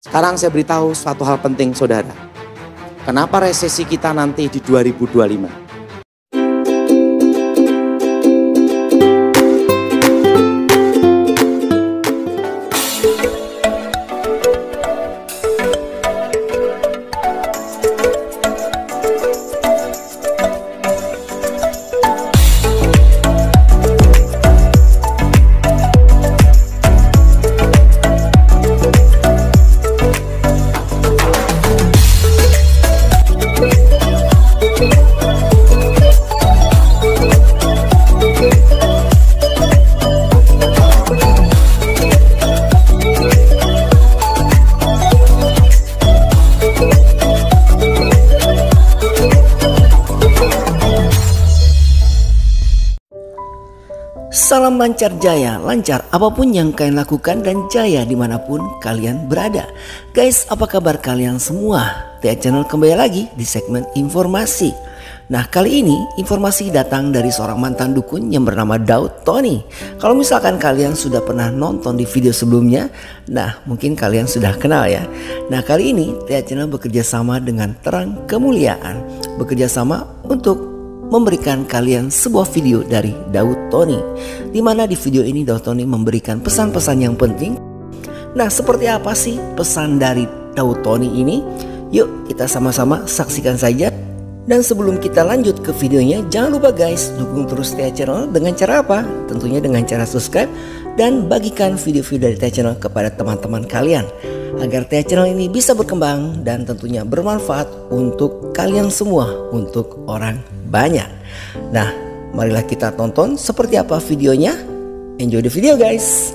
Sekarang saya beritahu suatu hal penting saudara. Kenapa resesi kita nanti di 2025? Salam lancar jaya, lancar apapun yang kalian lakukan dan jaya dimanapun kalian berada. Guys, apa kabar kalian semua? TA Channel kembali lagi di segmen informasi. Nah, kali ini informasi datang dari seorang mantan dukun yang bernama Daud Tony. Kalau misalkan kalian sudah pernah nonton di video sebelumnya, nah mungkin kalian sudah kenal ya. Nah, kali ini TA Channel bekerja sama dengan Terang Kemuliaan, bekerja sama untuk memberikan kalian sebuah video dari Daud Tony, di mana di video ini Daud Tony memberikan pesan-pesan yang penting. Nah, seperti apa sih pesan dari Daud Tony ini? Yuk kita sama-sama saksikan saja. Dan sebelum kita lanjut ke videonya, jangan lupa guys, dukung terus TA Channel dengan cara apa? Tentunya dengan cara subscribe dan bagikan video-video dari TA Channel kepada teman-teman kalian, agar TA Channel ini bisa berkembang dan tentunya bermanfaat untuk kalian semua, untuk orang banyak. Nah, marilah kita tonton seperti apa videonya. Enjoy the video guys.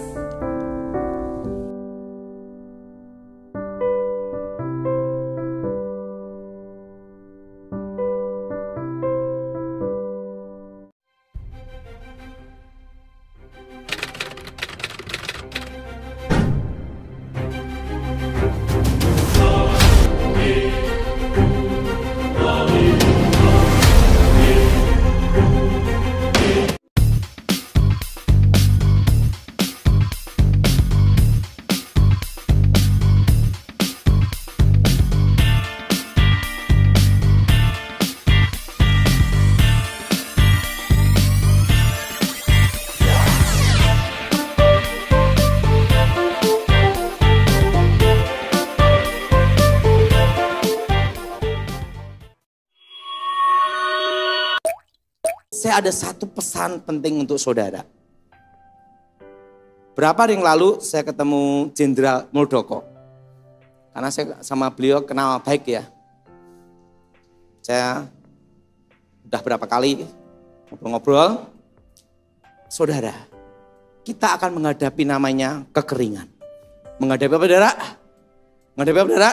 Saya ada satu pesan penting untuk saudara. Berapa hari yang lalu saya ketemu Jenderal Muldoko. Karena saya sama beliau kenal baik ya. Saya udah berapa kali ngobrol-ngobrol. Saudara, kita akan menghadapi namanya kekeringan. Menghadapi apa saudara? Menghadapi apa saudara?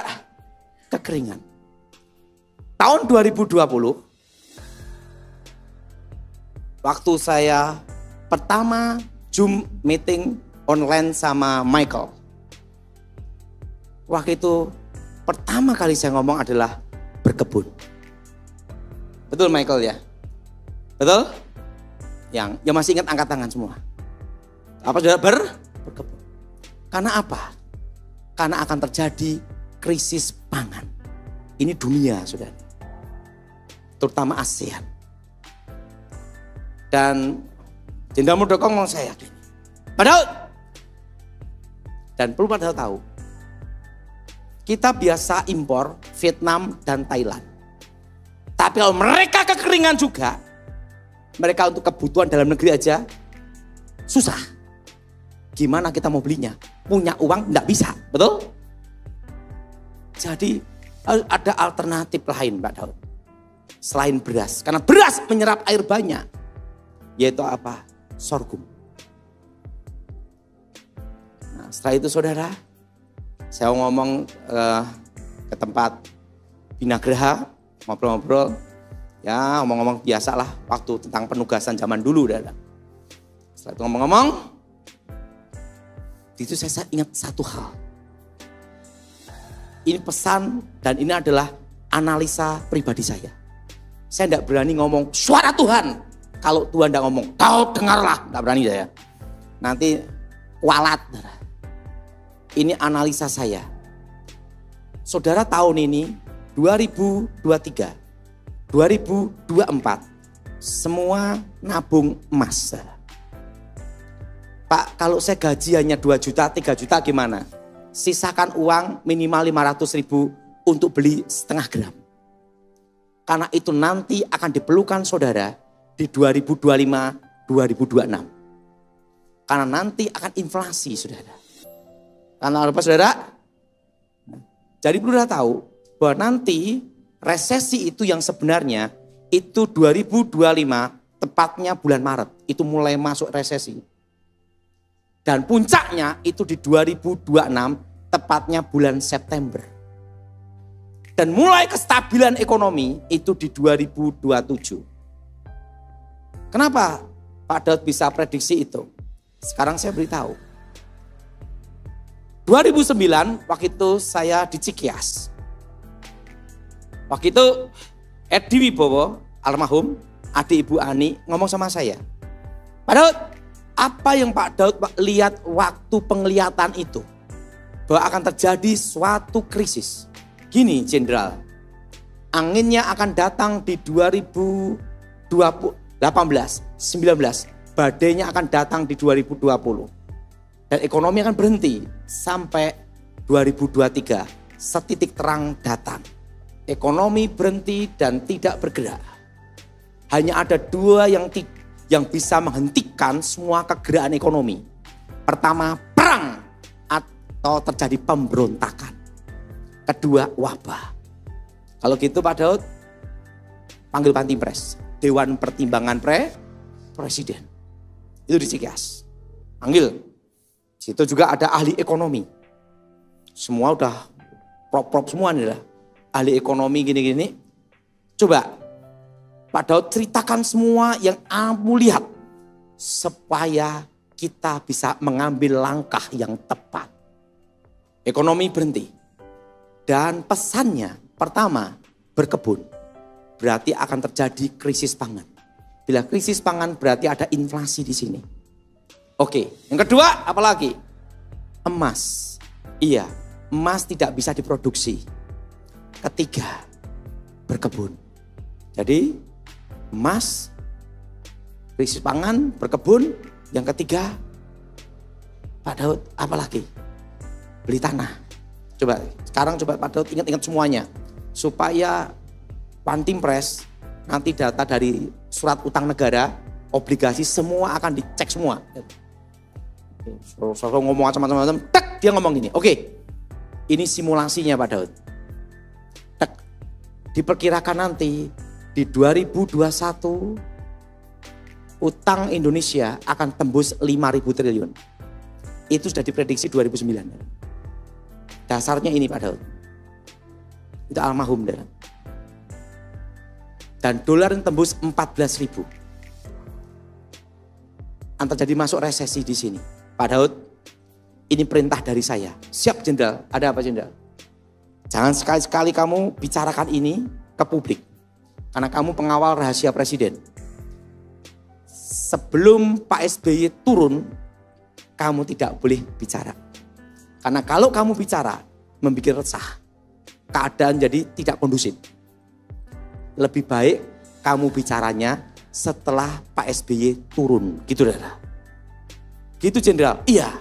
Kekeringan. Tahun 2020, waktu saya pertama Zoom meeting online sama Michael. Waktu itu pertama kali saya ngomong adalah berkebun. Betul Michael ya? Betul? Yang masih ingat angkat tangan semua. Apa sudah berkebun? Karena apa? Karena akan terjadi krisis pangan. Ini dunia saudara. Terutama ASEAN. Dan Jenderal Muldoko ngomong saya gini, Pak Daud, dan perlu Pak Daud tahu, kita biasa impor Vietnam dan Thailand. Tapi kalau mereka kekeringan juga, mereka untuk kebutuhan dalam negeri aja susah. Gimana kita mau belinya? Punya uang enggak bisa, betul? Jadi ada alternatif lain Pak Daud. Selain beras, karena beras menyerap air banyak. Yaitu apa? Sorghum. Nah, setelah itu saudara, saya ngomong ke tempat Binagraha, ngobrol-ngobrol. Ya ngomong-ngomong biasalah waktu tentang penugasan zaman dulu. Saudara. Setelah itu ngomong-ngomong, itu saya ingat satu hal. Ini pesan dan ini adalah analisa pribadi saya. Saya tidak berani ngomong suara Tuhan. Kalau Tuhan tidak ngomong, kau dengarlah. Tidak berani saya. Nanti kualat. Ini analisa saya. saudara tahun ini 2023, 2024 semua nabung emas. Pak, kalau saya gaji hanya 2 juta, 3 juta gimana? Sisakan uang minimal 500.000 untuk beli setengah gram. Karena itu nanti akan diperlukan saudara di 2025, 2026. Karena nanti akan inflasi saudara. Karena apa saudara? Jadi perlu tahu bahwa nanti resesi itu yang sebenarnya itu 2025 tepatnya bulan Maret. Itu mulai masuk resesi. Dan puncaknya itu di 2026 tepatnya bulan September. Dan mulai kestabilan ekonomi itu di 2027. Kenapa Pak Daud bisa prediksi itu? Sekarang saya beritahu. 2009 waktu itu saya di Cikias. Waktu itu Edi Wibowo almarhum, adik Ibu Ani ngomong sama saya. Pak Daud, apa yang Pak Daud lihat waktu penglihatan itu? Bahwa akan terjadi suatu krisis. Gini Jenderal, anginnya akan datang di 2018, 19, badainya akan datang di 2020. Dan ekonomi akan berhenti sampai 2023, setitik terang datang. Ekonomi berhenti dan tidak bergerak. Hanya ada 2 yang bisa menghentikan semua kegerakan ekonomi. Pertama, perang atau terjadi pemberontakan. Kedua, wabah. Kalau gitu Pak Daud, panggil Pantimpres, Dewan Pertimbangan Presiden. Itu di Cikias. Panggil. Situ juga ada ahli ekonomi. Semua udah prop semua nih lah. Ahli ekonomi gini-gini. Coba Pak Daud ceritakan semua yang kamu lihat supaya kita bisa mengambil langkah yang tepat. Ekonomi berhenti. Dan pesannya pertama, berkebun. Berarti akan terjadi krisis pangan. Bila krisis pangan berarti ada inflasi di sini. Oke, yang kedua apalagi? Emas. Iya, emas tidak bisa diproduksi. Ketiga, berkebun. Jadi emas, krisis pangan, berkebun. Yang ketiga, Pak Daud apalagi? Beli tanah. Sekarang Pak Daud ingat-ingat semuanya. Supaya Pantimpres nanti data dari surat utang negara, obligasi semua akan dicek semua. Selalu ngomong macam-macam, tak dia ngomong gini. Oke, ini simulasinya Pak Daud. Tak, diperkirakan nanti di 2021 utang Indonesia akan tembus 5.000 triliun. Itu sudah diprediksi 2009. Dasarnya ini Pak Daud. Itu almarhum. Dan dolar yang tembus 14.000. Antar jadi masuk resesi di sini. Pak Daud, ini perintah dari saya. Siap Jenderal, ada apa Jenderal? Jangan sekali-sekali kamu bicarakan ini ke publik. Karena kamu pengawal rahasia presiden. Sebelum Pak SBY turun, kamu tidak boleh bicara. Karena kalau kamu bicara, membuat resah. Keadaan jadi tidak kondusif. Lebih baik kamu bicaranya setelah Pak SBY turun. Gitu Saudara. Gitu Jenderal. Iya.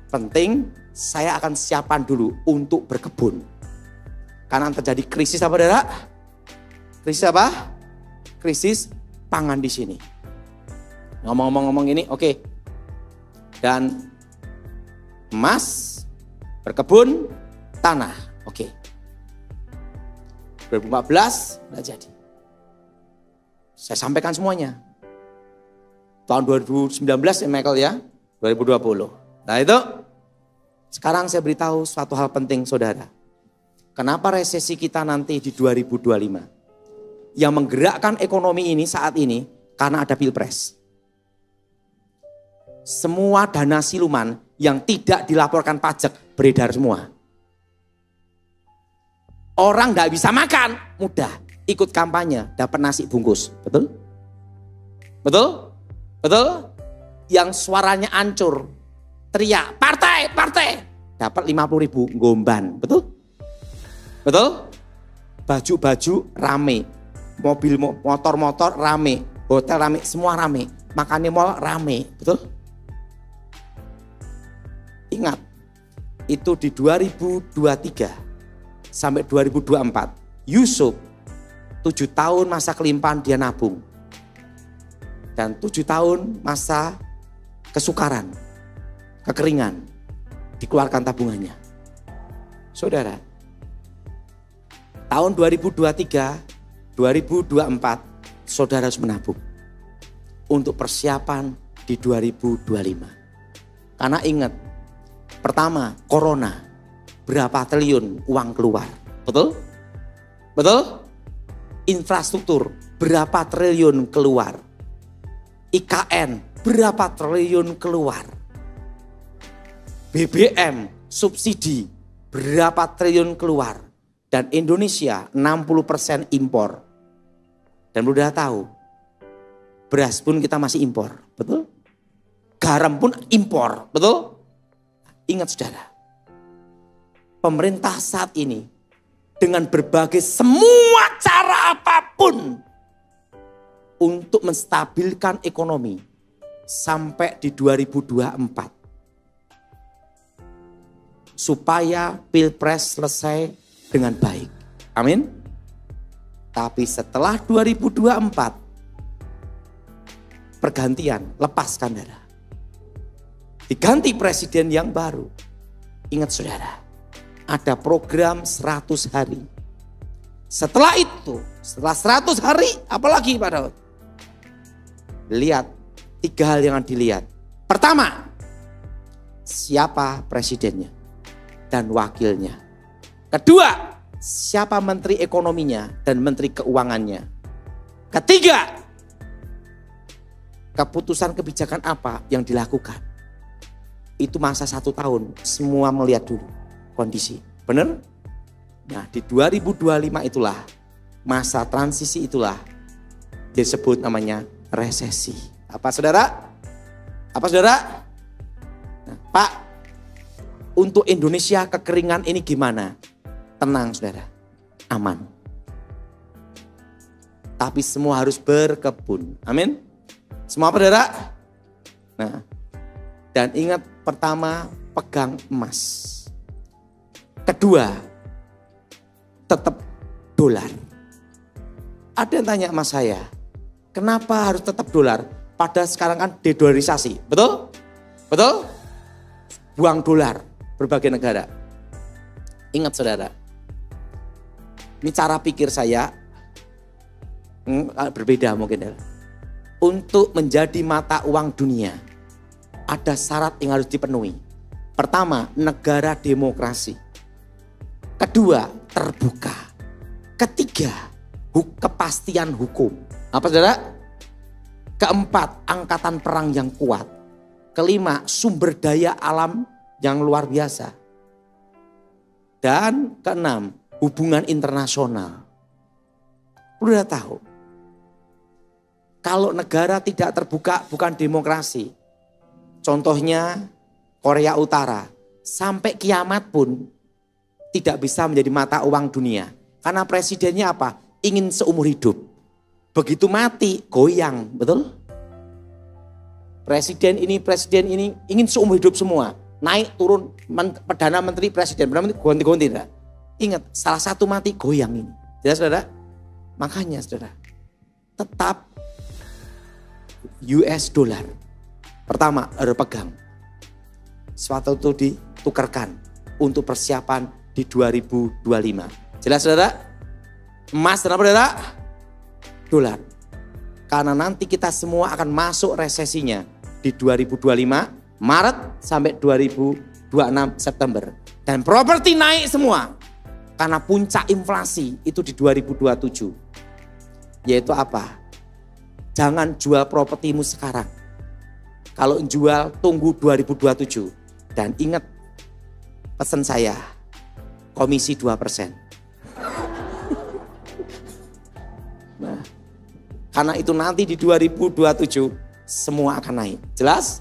Penting saya akan siapkan dulu untuk berkebun. Karena terjadi krisis apa Saudara? Krisis apa? Krisis pangan di sini. Ngomong-ngomong ini, oke. Dan emas, berkebun, tanah. Oke. 2014 tidak jadi. Saya sampaikan semuanya. Tahun 2019 ya Michael ya, 2020. Nah itu, sekarang saya beritahu suatu hal penting saudara. Kenapa resesi kita nanti di 2025? Yang menggerakkan ekonomi ini saat ini karena ada pilpres. Semua dana siluman yang tidak dilaporkan pajak beredar semua. Orang gak bisa makan, mudah. Ikut kampanye, dapat nasi bungkus. Betul? Betul? Betul? Yang suaranya hancur, teriak, partai, partai. Dapat 50.000 gomban. Betul? Betul? Baju-baju rame, mobil motor-motor rame, hotel rame, semua rame, makannya mall rame, betul? Ingat, itu di 2023 sampai 2024, Yusuf 7 tahun masa kelimpahan dia nabung. Dan 7 tahun masa kesukaran, kekeringan, dikeluarkan tabungannya. Saudara, tahun 2023, 2024, saudara harus menabung untuk persiapan di 2025. Karena ingat, pertama, corona, berapa triliun uang keluar, betul? Betul? Infrastruktur, berapa triliun keluar? IKN, berapa triliun keluar? BBM, subsidi, berapa triliun keluar? Dan Indonesia 60% impor. Dan udah tahu, beras pun kita masih impor, betul? Garam pun impor, betul? Ingat saudara, pemerintah saat ini dengan berbagai semua cara apapun untuk menstabilkan ekonomi sampai di 2024. Supaya Pilpres selesai dengan baik. Amin. Tapi setelah 2024, pergantian, lepaskan saudara. Diganti presiden yang baru. Ingat saudara, ada program 100 hari. Setelah itu, setelah 100 hari, apalagi Pak Daud? Lihat, 3 hal yang dilihat. Pertama, siapa presidennya dan wakilnya. Kedua, siapa menteri ekonominya dan menteri keuangannya. Ketiga, keputusan kebijakan apa yang dilakukan. Itu masa 1 tahun, semua melihat dulu kondisi. Benar? Nah, di 2025 itulah, masa transisi itulah disebut namanya resesi. Apa saudara? Apa saudara? Nah, Pak, untuk Indonesia kekeringan ini gimana? Tenang saudara, aman. Tapi semua harus berkebun. Amin. Semua apa saudara? Nah, dan ingat, pertama, pegang emas. Kedua, tetap dolar. Ada yang tanya sama saya, kenapa harus tetap dolar? Padahal sekarang kan dedolarisasi, betul? Betul? Buang dolar berbagai negara. Ingat saudara, ini cara pikir saya berbeda mungkin. Untuk menjadi mata uang dunia, ada syarat yang harus dipenuhi. Pertama, negara demokrasi. Kedua, terbuka. Ketiga, kepastian hukum. Apa saudara? Keempat, angkatan perang yang kuat. Kelima, sumber daya alam yang luar biasa. Dan keenam, hubungan internasional. Udah tahu, kalau negara tidak terbuka bukan demokrasi. Contohnya Korea Utara, sampai kiamat pun tidak bisa menjadi mata uang dunia. Karena presidennya apa? Ingin seumur hidup. Begitu mati, goyang, betul? Presiden ini ingin seumur hidup semua. Naik, turun, Perdana Menteri, Presiden, Perdana Menteri, ganti-ganti. Ingat, salah satu mati, goyang ini. Jelas saudara? Makanya saudara, tetap US dollar. Pertama, harus pegang. Suatu itu ditukarkan untuk persiapan di 2025. Jelas saudara? Emas dan apa saudara? Dolar. Karena nanti kita semua akan masuk resesinya di 2025 Maret sampai 2026 September. Dan properti naik semua. Karena puncak inflasi itu di 2027. Yaitu apa? Jangan jual propertimu sekarang. Kalau jual tunggu 2027. Dan ingat pesan saya, komisi 2%. Nah, karena itu nanti di 2027 semua akan naik. Jelas?